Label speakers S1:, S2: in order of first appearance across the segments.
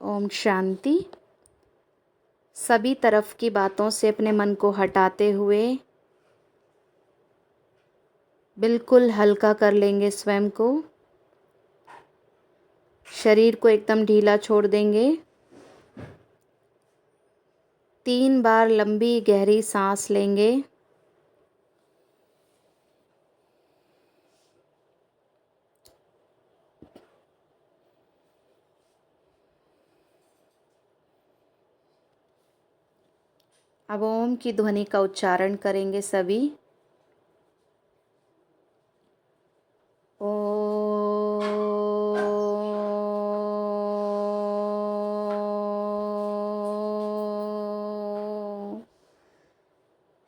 S1: ओम शांति। सभी तरफ की बातों से अपने मन को हटाते हुए बिल्कुल हल्का कर लेंगे स्वयं को। शरीर को एकदम ढीला छोड़ देंगे। 3 बार लंबी गहरी सांस लेंगे। अब ओम की ध्वनि का उच्चारण करेंगे सभी।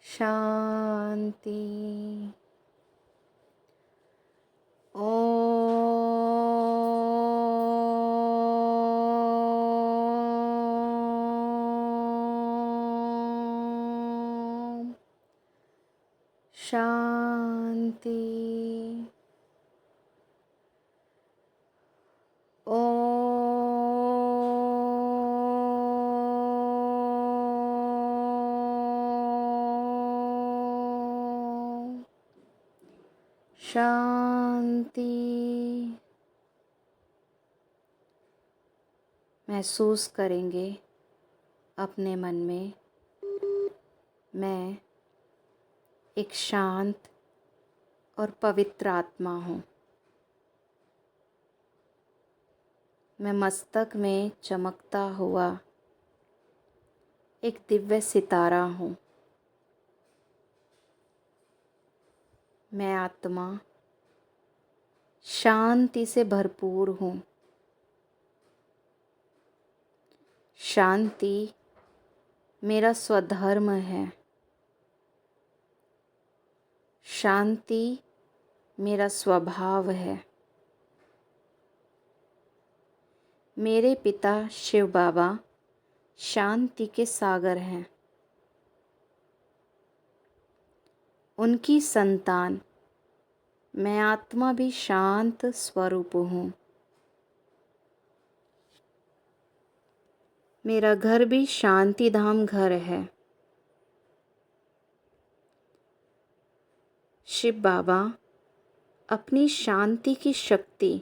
S1: शांति। शांति। शांति। महसूस करेंगे अपने मन में मैं एक शांत और पवित्र आत्मा हूँ। मैं मस्तक में चमकता हुआ एक दिव्य सितारा हूँ। मैं आत्मा शांति से भरपूर हूँ। शांति मेरा स्वधर्म है। शांति मेरा स्वभाव है। मेरे पिता शिव बाबा शांति के सागर हैं। उनकी संतान मैं आत्मा भी शांत स्वरूप हूँ। मेरा घर भी शांति धाम घर है। शिव बाबा अपनी शांति की शक्ति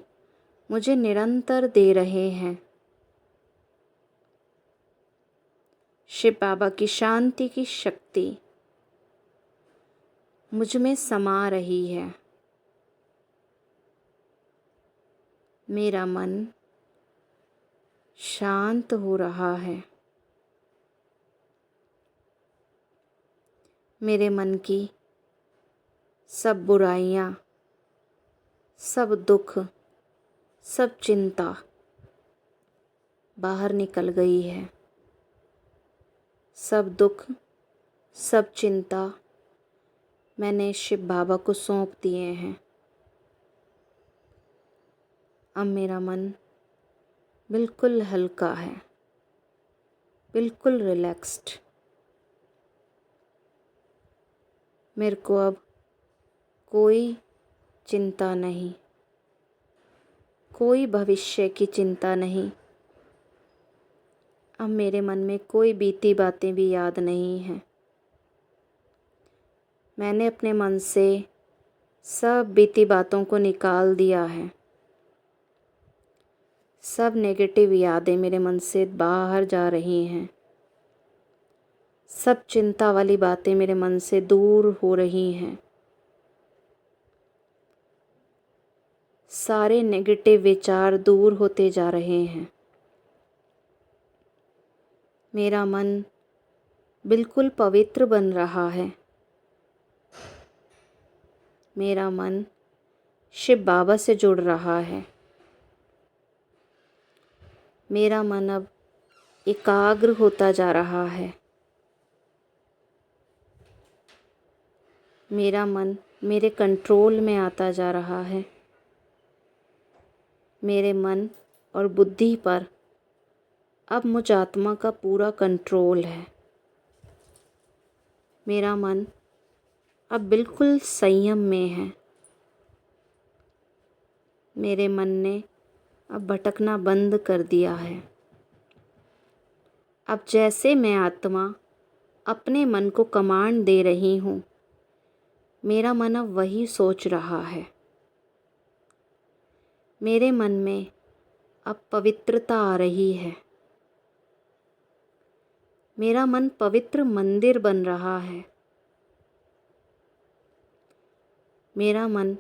S1: मुझे निरंतर दे रहे हैं। शिव बाबा की शांति की शक्ति मुझ में समा रही है। मेरा मन शांत हो रहा है। मेरे मन की सब बुराइयां, सब दुख, सब चिंता बाहर निकल गई है। सब दुख, सब चिंता मैंने शिव बाबा को सौंप दिए हैं। अब मेरा मन बिल्कुल हल्का है, बिल्कुल रिलैक्स्ड। मेरे को अब कोई चिंता नहीं, कोई भविष्य की चिंता नहीं। अब मेरे मन में कोई बीती बातें भी याद नहीं हैं। मैंने अपने मन से सब बीती बातों को निकाल दिया है। सब नेगेटिव यादें मेरे मन से बाहर जा रही हैं। सब चिंता वाली बातें मेरे मन से दूर हो रही हैं। सारे नेगेटिव विचार दूर होते जा रहे हैं। मेरा मन बिल्कुल पवित्र बन रहा है। मेरा मन शिव बाबा से जुड़ रहा है। मेरा मन अब एकाग्र होता जा रहा है। मेरा मन मेरे कंट्रोल में आता जा रहा है। मेरे मन और बुद्धि पर अब मुझ आत्मा का पूरा कंट्रोल है। मेरा मन अब बिल्कुल संयम में है। मेरे मन ने अब भटकना बंद कर दिया है। अब जैसे मैं आत्मा अपने मन को कमांड दे रही हूँ, मेरा मन अब वही सोच रहा है। मेरे मन में अब पवित्रता आ रही है। मेरा मन पवित्र मंदिर बन रहा है। मेरा मन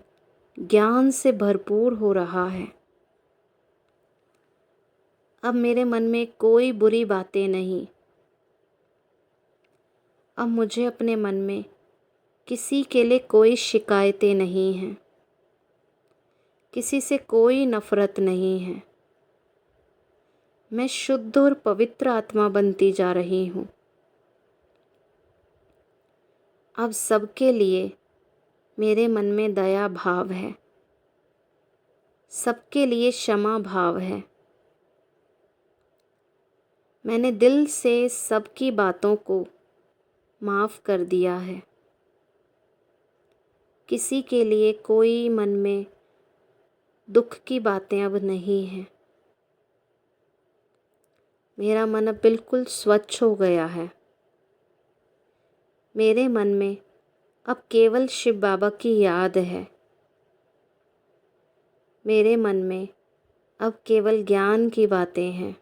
S1: ज्ञान से भरपूर हो रहा है। अब मेरे मन में कोई बुरी बातें नहीं। अब मुझे अपने मन में किसी के लिए कोई शिकायतें नहीं हैं। किसी से कोई नफ़रत नहीं है। मैं शुद्ध और पवित्र आत्मा बनती जा रही हूँ। अब सबके लिए मेरे मन में दया भाव है। सबके लिए क्षमा भाव है। मैंने दिल से सबकी बातों को माफ़ कर दिया है। किसी के लिए कोई मन में दुख की बातें अब नहीं हैं। मेरा मन अब बिल्कुल स्वच्छ हो गया है। मेरे मन में अब केवल शिव बाबा की याद है। मेरे मन में अब केवल ज्ञान की बातें हैं।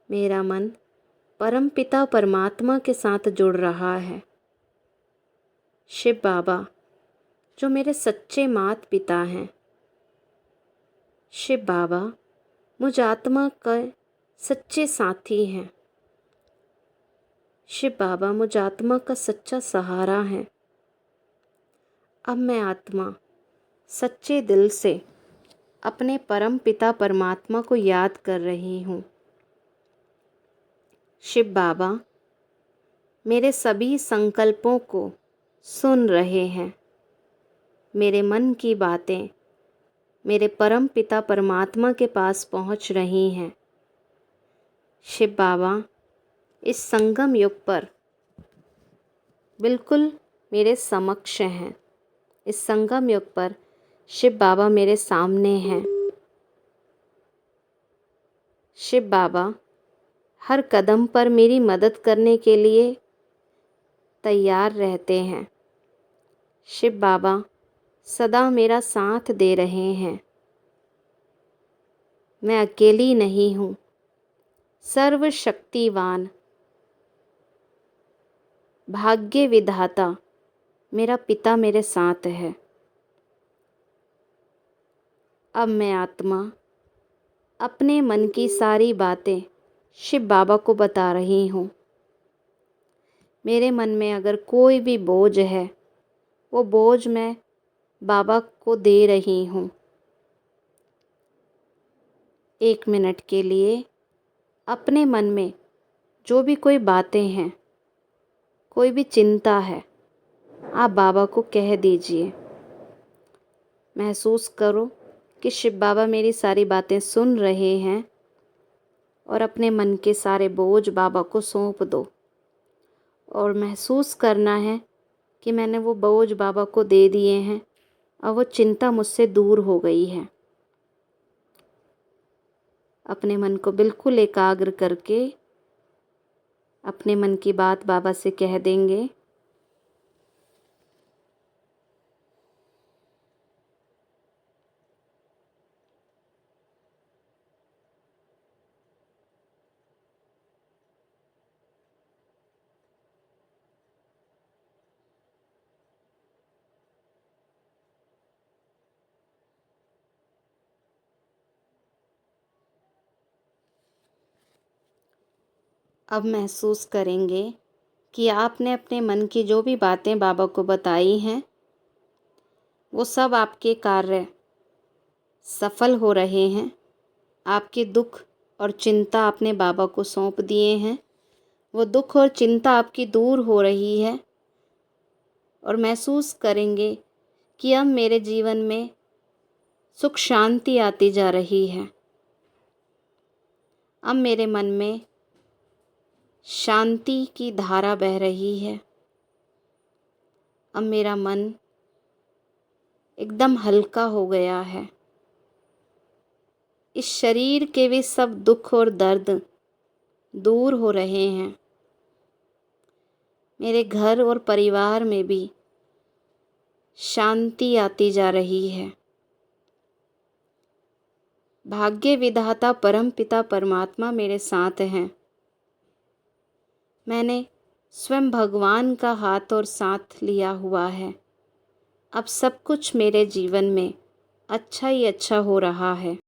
S1: मेरा मन परमपिता परमात्मा के साथ जुड़ रहा है। शिव बाबा जो मेरे सच्चे माता पिता हैं। शिव बाबा मुझ आत्मा का सच्चे साथी हैं। शिव बाबा मुझ आत्मा का सच्चा सहारा है। अब मैं आत्मा सच्चे दिल से अपने परम पिता परमात्मा को याद कर रही हूँ। शिव बाबा मेरे सभी संकल्पों को सुन रहे हैं। मेरे मन की बातें मेरे परम पिता परमात्मा के पास पहुँच रही हैं। शिव बाबा इस संगम युग पर बिल्कुल मेरे समक्ष हैं। इस संगम युग पर शिव बाबा मेरे सामने हैं। शिव बाबा हर कदम पर मेरी मदद करने के लिए तैयार रहते हैं। शिव बाबा सदा मेरा साथ दे रहे हैं। मैं अकेली नहीं हूँ। सर्वशक्तिवान भाग्य विधाता मेरा पिता मेरे साथ है। अब मैं आत्मा अपने मन की सारी बातें शिव बाबा को बता रही हूँ। मेरे मन में अगर कोई भी बोझ है, वो बोझ मैं बाबा को दे रही हूँ। 1 मिनट के लिए अपने मन में जो भी कोई बातें हैं, कोई भी चिंता है, आप बाबा को कह दीजिए। महसूस करो कि शिव बाबा मेरी सारी बातें सुन रहे हैं और अपने मन के सारे बोझ बाबा को सौंप दो और महसूस करना है कि मैंने वो बोझ बाबा को दे दिए हैं और वो चिंता मुझसे दूर हो गई है। अपने मन को बिल्कुल एकाग्र करके अपने मन की बात बाबा से कह देंगे। अब महसूस करेंगे कि आपने अपने मन की जो भी बातें बाबा को बताई हैं, वो सब आपके कार्य सफल हो रहे हैं। आपके दुख और चिंता आपने बाबा को सौंप दिए हैं। वो दुख और चिंता आपकी दूर हो रही है और महसूस करेंगे कि अब मेरे जीवन में सुख शांति आती जा रही है। अब मेरे मन में शांति की धारा बह रही है। अब मेरा मन एकदम हल्का हो गया है। इस शरीर के भी सब दुख और दर्द दूर हो रहे हैं। मेरे घर और परिवार में भी शांति आती जा रही है। भाग्य विधाता परम पिता परमात्मा मेरे साथ हैं। मैंने स्वयं भगवान का हाथ और साथ लिया हुआ है। अब सब कुछ मेरे जीवन में अच्छा ही अच्छा हो रहा है।